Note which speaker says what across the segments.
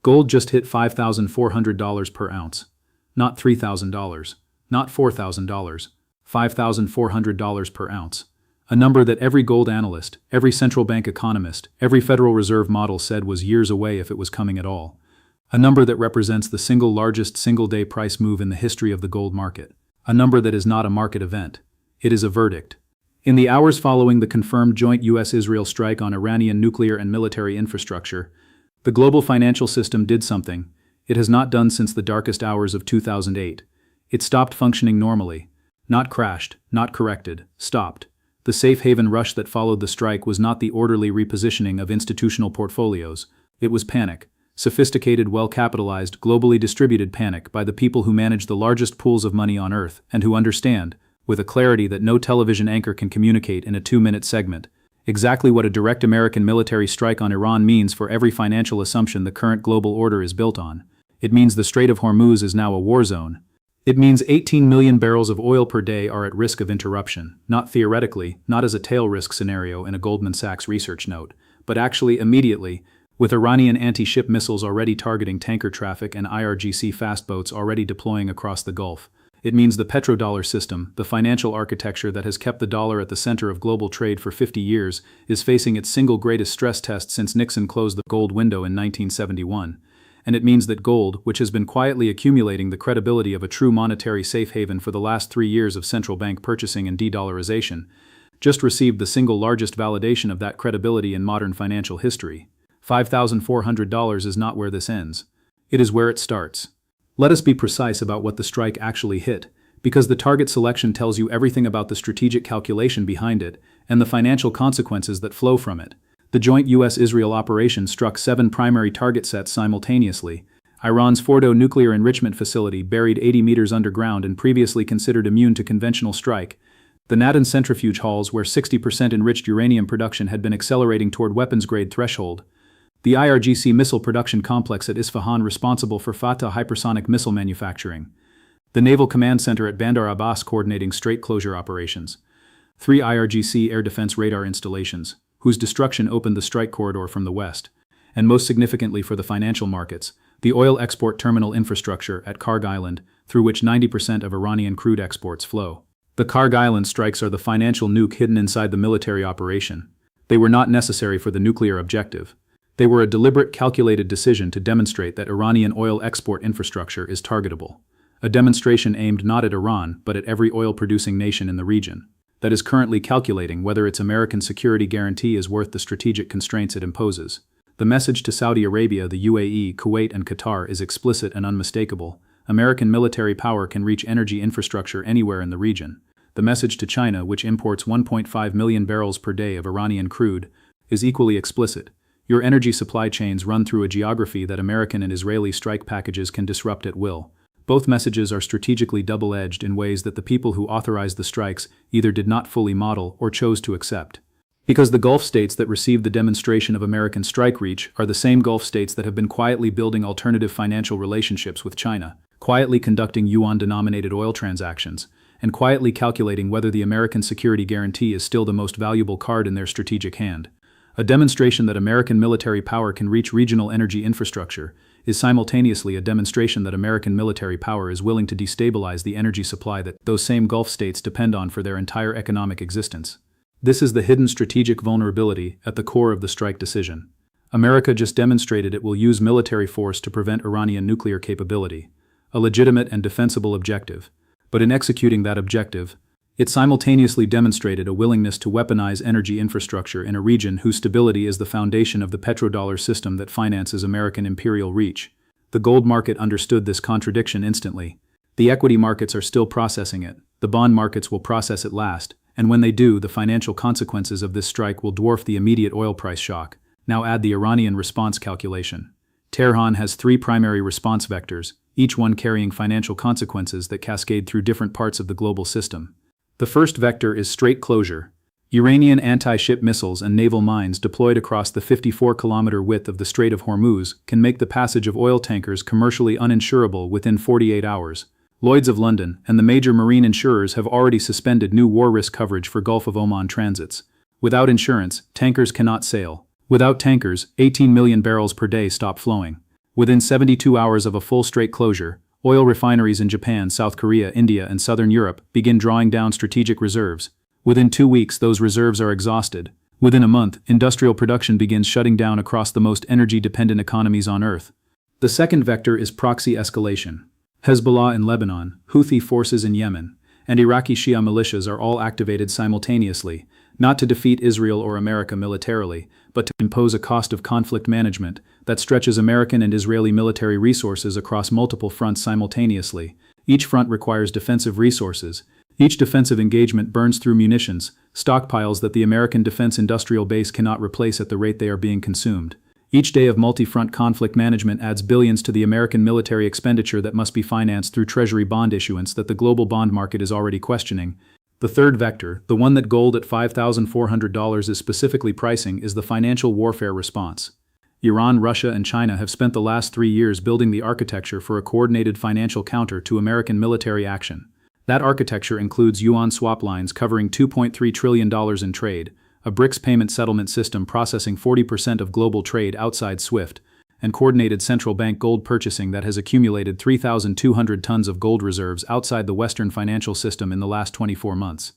Speaker 1: Gold just hit $5,400 per ounce. Not $3,000. Not $4,000. $5,400 per ounce. A number that every gold analyst, every central bank economist, every Federal Reserve model said was years away if it was coming at all. A number that represents the single largest single-day price move in the history of the gold market. A number that is not a market event. It is a verdict. In the hours following the confirmed joint U.S.-Israel strike on Iranian nuclear and military infrastructure, the global financial system did something it has not done since the darkest hours of 2008. It stopped functioning normally. Not crashed, not corrected, stopped. The safe haven rush that followed the strike was not the orderly repositioning of institutional portfolios. It was panic. Sophisticated, well-capitalized, globally distributed panic by the people who manage the largest pools of money on Earth and who understand, with a clarity that no television anchor can communicate in a 2-minute segment, exactly what a direct American military strike on Iran means for every financial assumption the current global order is built on. It means the Strait of Hormuz is now a war zone. It means 18 million barrels of oil per day are at risk of interruption, not theoretically, not as a tail risk scenario in a Goldman Sachs research note, but actually immediately, with Iranian anti-ship missiles already targeting tanker traffic and IRGC fast boats already deploying across the Gulf. It means the petrodollar system, the financial architecture that has kept the dollar at the center of global trade for 50 years, is facing its single greatest stress test since Nixon closed the gold window in 1971. And it means that gold, which has been quietly accumulating the credibility of a true monetary safe haven for the last 3 years of central bank purchasing and de-dollarization, just received the single largest validation of that credibility in modern financial history. $5,400 is not where this ends. It is where it starts. Let us be precise about what the strike actually hit, because the target selection tells you everything about the strategic calculation behind it and the financial consequences that flow from it. The joint U.S.-Israel operation struck 7 primary target sets simultaneously. Iran's Fordo nuclear enrichment facility, buried 80 meters underground and previously considered immune to conventional strike. The Natanz centrifuge halls, where 60% enriched uranium production had been accelerating toward weapons-grade threshold. The IRGC missile production complex at Isfahan, responsible for Fatah hypersonic missile manufacturing. The Naval Command Center at Bandar Abbas, coordinating strait closure operations. 3 IRGC air defense radar installations, whose destruction opened the strike corridor from the west. And most significantly for the financial markets, the oil export terminal infrastructure at Kharg Island, through which 90% of Iranian crude exports flow. The Kharg Island strikes are the financial nuke hidden inside the military operation. They were not necessary for the nuclear objective. They were a deliberate, calculated decision to demonstrate that Iranian oil export infrastructure is targetable. A demonstration aimed not at Iran, but at every oil-producing nation in the region, that is currently calculating whether its American security guarantee is worth the strategic constraints it imposes. The message to Saudi Arabia, the UAE, Kuwait, and Qatar is explicit and unmistakable. American military power can reach energy infrastructure anywhere in the region. The message to China, which imports 1.5 million barrels per day of Iranian crude, is equally explicit. Your energy supply chains run through a geography that American and Israeli strike packages can disrupt at will. Both messages are strategically double-edged in ways that the people who authorized the strikes either did not fully model or chose to accept. Because the Gulf states that received the demonstration of American strike reach are the same Gulf states that have been quietly building alternative financial relationships with China, quietly conducting yuan-denominated oil transactions, and quietly calculating whether the American security guarantee is still the most valuable card in their strategic hand. A demonstration that American military power can reach regional energy infrastructure is simultaneously a demonstration that American military power is willing to destabilize the energy supply that those same Gulf states depend on for their entire economic existence. This is the hidden strategic vulnerability at the core of the strike decision. America just demonstrated it will use military force to prevent Iranian nuclear capability, a legitimate and defensible objective. But in executing that objective, it simultaneously demonstrated a willingness to weaponize energy infrastructure in a region whose stability is the foundation of the petrodollar system that finances American imperial reach. The gold market understood this contradiction instantly. The equity markets are still processing it. The bond markets will process it last, and when they do, the financial consequences of this strike will dwarf the immediate oil price shock. Now add the Iranian response calculation. Tehran has 3 primary response vectors, each one carrying financial consequences that cascade through different parts of the global system. The first vector is strait closure. Iranian anti-ship missiles and naval mines deployed across the 54-kilometer width of the Strait of Hormuz can make the passage of oil tankers commercially uninsurable within 48 hours. Lloyd's of London and the major marine insurers have already suspended new war risk coverage for Gulf of Oman transits. Without insurance, tankers cannot sail. Without tankers, 18 million barrels per day stop flowing. Within 72 hours of a full strait closure, oil refineries in Japan, South Korea, India, and southern Europe begin drawing down strategic reserves. Within 2 weeks, those reserves are exhausted. Within a month, industrial production begins shutting down across the most energy-dependent economies on Earth. The second vector is proxy escalation. Hezbollah in Lebanon, Houthi forces in Yemen, and Iraqi Shia militias are all activated simultaneously, not to defeat Israel or America militarily, but to impose a cost of conflict management that stretches American and Israeli military resources across multiple fronts simultaneously. Each front requires defensive resources. Each defensive engagement burns through munitions, stockpiles that the American defense industrial base cannot replace at the rate they are being consumed. Each day of multi-front conflict management adds billions to the American military expenditure that must be financed through Treasury bond issuance that the global bond market is already questioning. The third vector, the one that gold at $5,400 is specifically pricing, is the financial warfare response. Iran, Russia, and China have spent the last 3 years building the architecture for a coordinated financial counter to American military action. That architecture includes yuan swap lines covering $2.3 trillion in trade, a BRICS payment settlement system processing 40% of global trade outside SWIFT, and coordinated central bank gold purchasing that has accumulated 3,200 tons of gold reserves outside the Western financial system in the last 24 months.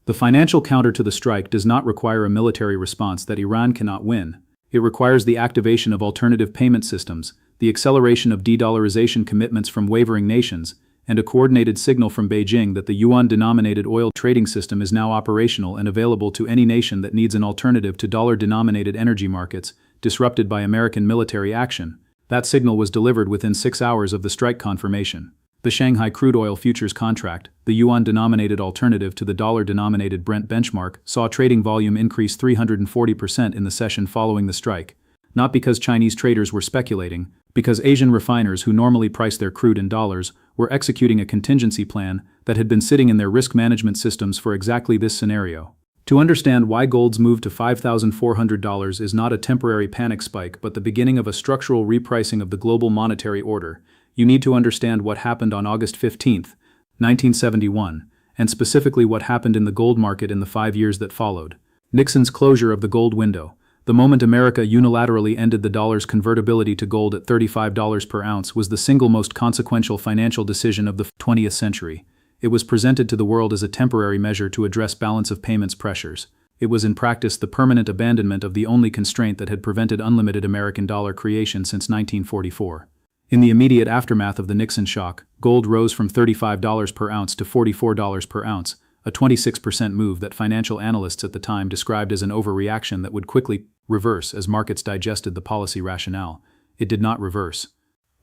Speaker 1: The financial counter to the strike does not require a military response that Iran cannot win. It requires the activation of alternative payment systems, the acceleration of de-dollarization commitments from wavering nations, and a coordinated signal from Beijing that the yuan-denominated oil trading system is now operational and available to any nation that needs an alternative to dollar-denominated energy markets, disrupted by American military action. That signal was delivered within 6 hours of the strike confirmation. The Shanghai crude oil futures contract, the yuan-denominated alternative to the dollar-denominated Brent benchmark, saw trading volume increase 340% in the session following the strike. Not because Chinese traders were speculating, because Asian refiners who normally price their crude in dollars were executing a contingency plan that had been sitting in their risk management systems for exactly this scenario. To understand why gold's move to $5,400 is not a temporary panic spike but the beginning of a structural repricing of the global monetary order, you need to understand what happened on August 15, 1971, and specifically what happened in the gold market in the 5 years that followed. Nixon's closure of the gold window. The moment America unilaterally ended the dollar's convertibility to gold at $35 per ounce was the single most consequential financial decision of the 20th century. It was presented to the world as a temporary measure to address balance of payments pressures. It was in practice the permanent abandonment of the only constraint that had prevented unlimited American dollar creation since 1944. In the immediate aftermath of the Nixon shock, gold rose from $35 per ounce to $44 per ounce, a 26% move that financial analysts at the time described as an overreaction that would quickly reverse as markets digested the policy rationale. It did not reverse.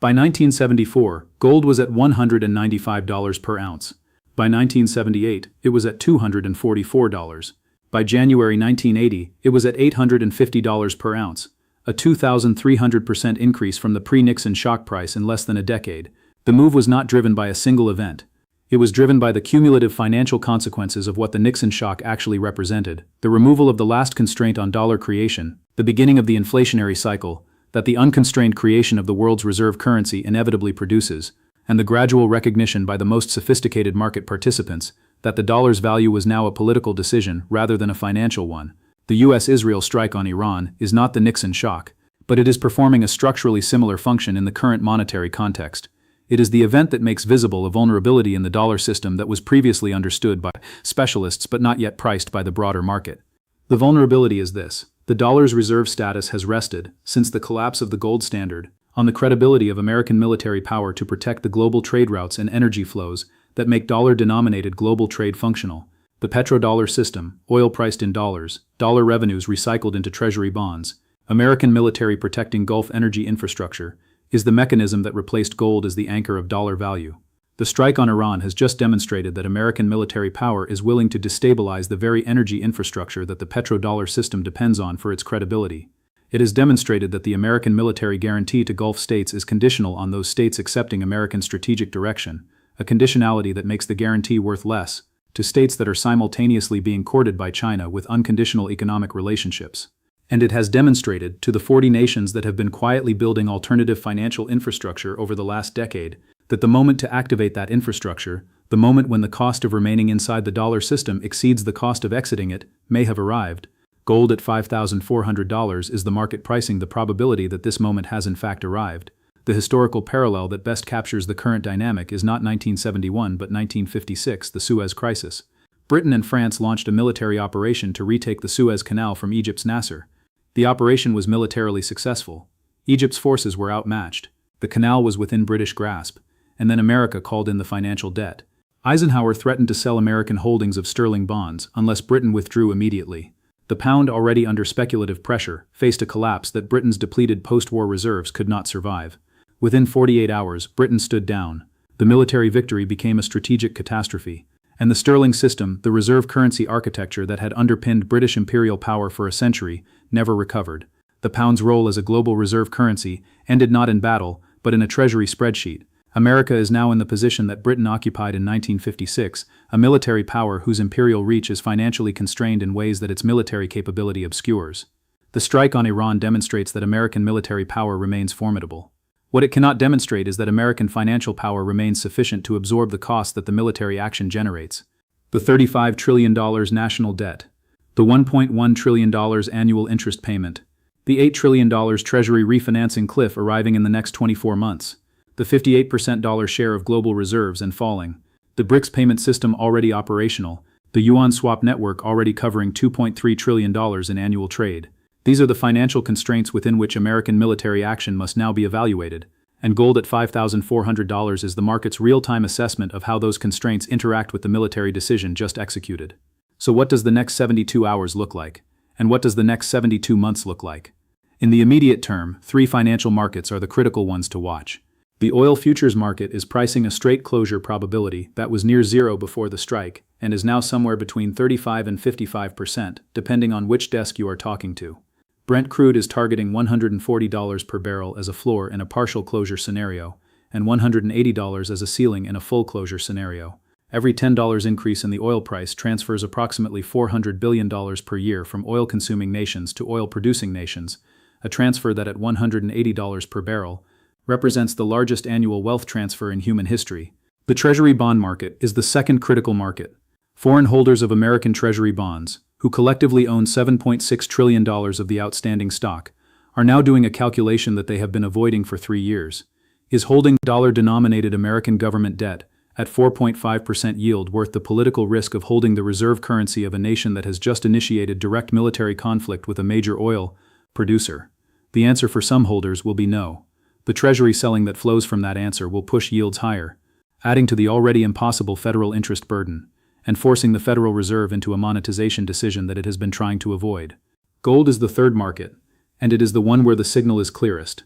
Speaker 1: By 1974, gold was at $195 per ounce. By 1978, it was at $244. By January 1980, it was at $850 per ounce, a 2,300% increase from the pre-Nixon shock price in less than a decade. The move was not driven by a single event. It was driven by the cumulative financial consequences of what the Nixon shock actually represented, the removal of the last constraint on dollar creation, the beginning of the inflationary cycle that the unconstrained creation of the world's reserve currency inevitably produces, and the gradual recognition by the most sophisticated market participants that the dollar's value was now a political decision rather than a financial one. The US-Israel strike on Iran is not the Nixon shock, but it is performing a structurally similar function in the current monetary context. It is the event that makes visible a vulnerability in the dollar system that was previously understood by specialists but not yet priced by the broader market. The vulnerability is this: the dollar's reserve status has rested, since the collapse of the gold standard, on the credibility of American military power to protect the global trade routes and energy flows that make dollar-denominated global trade functional. The petrodollar system, oil priced in dollars, dollar revenues recycled into Treasury bonds, American military protecting Gulf energy infrastructure, is the mechanism that replaced gold as the anchor of dollar value. The strike on Iran has just demonstrated that American military power is willing to destabilize the very energy infrastructure that the petrodollar system depends on for its credibility. It has demonstrated that the American military guarantee to Gulf states is conditional on those states accepting American strategic direction, a conditionality that makes the guarantee worth less to states that are simultaneously being courted by China with unconditional economic relationships. And it has demonstrated to the 40 nations that have been quietly building alternative financial infrastructure over the last decade that the moment to activate that infrastructure, the moment when the cost of remaining inside the dollar system exceeds the cost of exiting it, may have arrived. Gold at $5,400 is the market pricing the probability that this moment has in fact arrived. The historical parallel that best captures the current dynamic is not 1971 but 1956, the Suez Crisis. Britain and France launched a military operation to retake the Suez Canal from Egypt's Nasser. The operation was militarily successful. Egypt's forces were outmatched. The canal was within British grasp. And then America called in the financial debt. Eisenhower threatened to sell American holdings of sterling bonds unless Britain withdrew immediately. The pound, already under speculative pressure, faced a collapse that Britain's depleted post-war reserves could not survive. Within 48 hours, Britain stood down. The military victory became a strategic catastrophe. And the sterling system, the reserve currency architecture that had underpinned British imperial power for a century, never recovered. The pound's role as a global reserve currency ended not in battle, but in a Treasury spreadsheet. America is now in the position that Britain occupied in 1956, a military power whose imperial reach is financially constrained in ways that its military capability obscures. The strike on Iran demonstrates that American military power remains formidable. What it cannot demonstrate is that American financial power remains sufficient to absorb the costs that the military action generates. The $35 trillion national debt, the $1.1 trillion annual interest payment, the $8 trillion Treasury refinancing cliff arriving in the next 24 months, the 58% dollar share of global reserves and falling, the BRICS payment system already operational, the yuan swap network already covering $2.3 trillion in annual trade. These are the financial constraints within which American military action must now be evaluated, and gold at $5,400 is the market's real-time assessment of how those constraints interact with the military decision just executed. So what does the next 72 hours look like? And what does the next 72 months look like? In the immediate term, three financial markets are the critical ones to watch. The oil futures market is pricing a straight closure probability that was near zero before the strike and is now somewhere between 35 and 55%, depending on which desk you are talking to. Brent crude is targeting $140 per barrel as a floor in a partial closure scenario, and $180 as a ceiling in a full closure scenario. Every $10 increase in the oil price transfers approximately $400 billion per year from oil-consuming nations to oil-producing nations, a transfer that at $180 per barrel represents the largest annual wealth transfer in human history. The Treasury bond market is the second critical market. Foreign holders of American Treasury bonds, who collectively own $7.6 trillion of the outstanding stock, are now doing a calculation that they have been avoiding for 3 years. Is holding dollar-denominated American government debt at 4.5% yield worth the political risk of holding the reserve currency of a nation that has just initiated direct military conflict with a major oil producer? The answer for some holders will be no. The Treasury selling that flows from that answer will push yields higher, adding to the already impossible federal interest burden, and forcing the Federal Reserve into a monetization decision that it has been trying to avoid. Gold is the third market, and it is the one where the signal is clearest.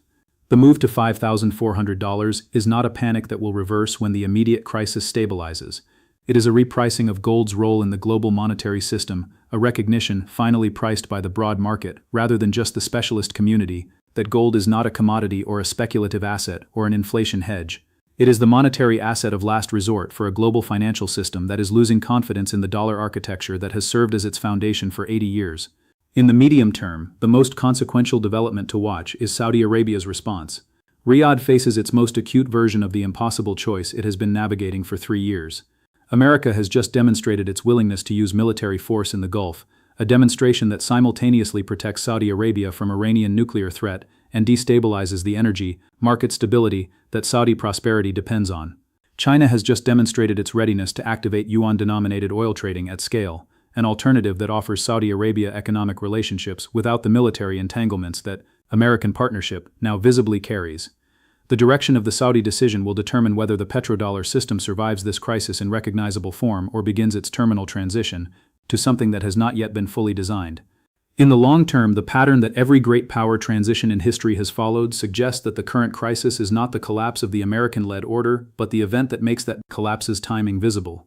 Speaker 1: The move to $5,400 is not a panic that will reverse when the immediate crisis stabilizes. It is a repricing of gold's role in the global monetary system, a recognition, finally priced by the broad market rather than just the specialist community, that gold is not a commodity or a speculative asset or an inflation hedge. It is the monetary asset of last resort for a global financial system that is losing confidence in the dollar architecture that has served as its foundation for 80 years. In the medium term, the most consequential development to watch is Saudi Arabia's response. Riyadh faces its most acute version of the impossible choice it has been navigating for 3 years. America has just demonstrated its willingness to use military force in the Gulf, a demonstration that simultaneously protects Saudi Arabia from Iranian nuclear threat and destabilizes the energy market stability that Saudi prosperity depends on. China has just demonstrated its readiness to activate yuan-denominated oil trading at scale, an alternative that offers Saudi Arabia economic relationships without the military entanglements that American partnership now visibly carries. The direction of the Saudi decision will determine whether the petrodollar system survives this crisis in recognizable form or begins its terminal transition to something that has not yet been fully designed. In the long term, the pattern that every great power transition in history has followed suggests that the current crisis is not the collapse of the American-led order, but the event that makes that collapse's timing visible.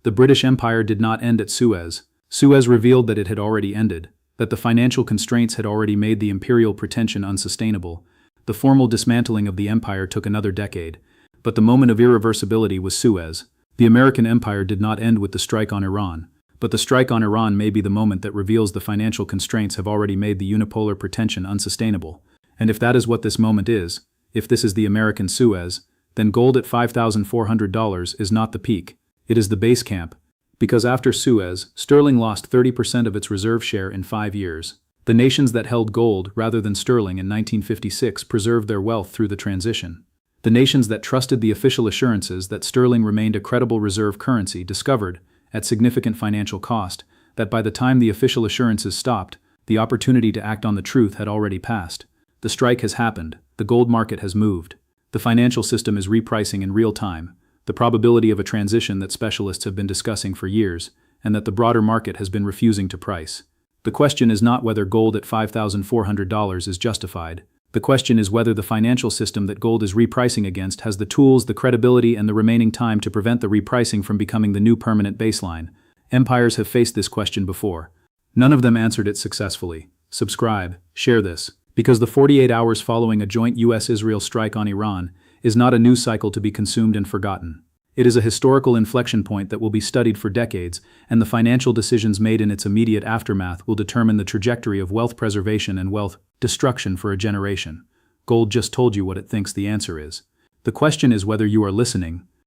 Speaker 1: The British Empire did not end at Suez. Suez revealed that it had already ended, that the financial constraints had already made the imperial pretension unsustainable. The formal dismantling of the empire took another decade, but the moment of irreversibility was Suez. The American empire did not end with the strike on Iran. But the strike on Iran may be the moment that reveals the financial constraints have already made the unipolar pretension unsustainable. And if that is what this moment is, if this is the American Suez, then gold at $5,400 is not the peak, it is the base camp. Because after Suez, sterling lost 30% of its reserve share in 5 years. The nations that held gold rather than sterling in 1956 preserved their wealth through the transition. The nations that trusted the official assurances that sterling remained a credible reserve currency discovered, at significant financial cost, that by the time the official assurances stopped, the opportunity to act on the truth had already passed. The strike has happened, the gold market has moved. The financial system is repricing in real time, the probability of a transition that specialists have been discussing for years, and that the broader market has been refusing to price. The question is not whether gold at $5,400 is justified. The question is whether the financial system that gold is repricing against has the tools, the credibility, and the remaining time to prevent the repricing from becoming the new permanent baseline. Empires have faced this question before. None of them answered it successfully. Subscribe, share this, because the 48 hours following a joint US-Israel strike on Iran is not a news cycle to be consumed and forgotten. It is a historical inflection point that will be studied for decades, and the financial decisions made in its immediate aftermath will determine the trajectory of wealth preservation and wealth destruction for a generation. Gold just told you what it thinks the answer is. The question is whether you are listening,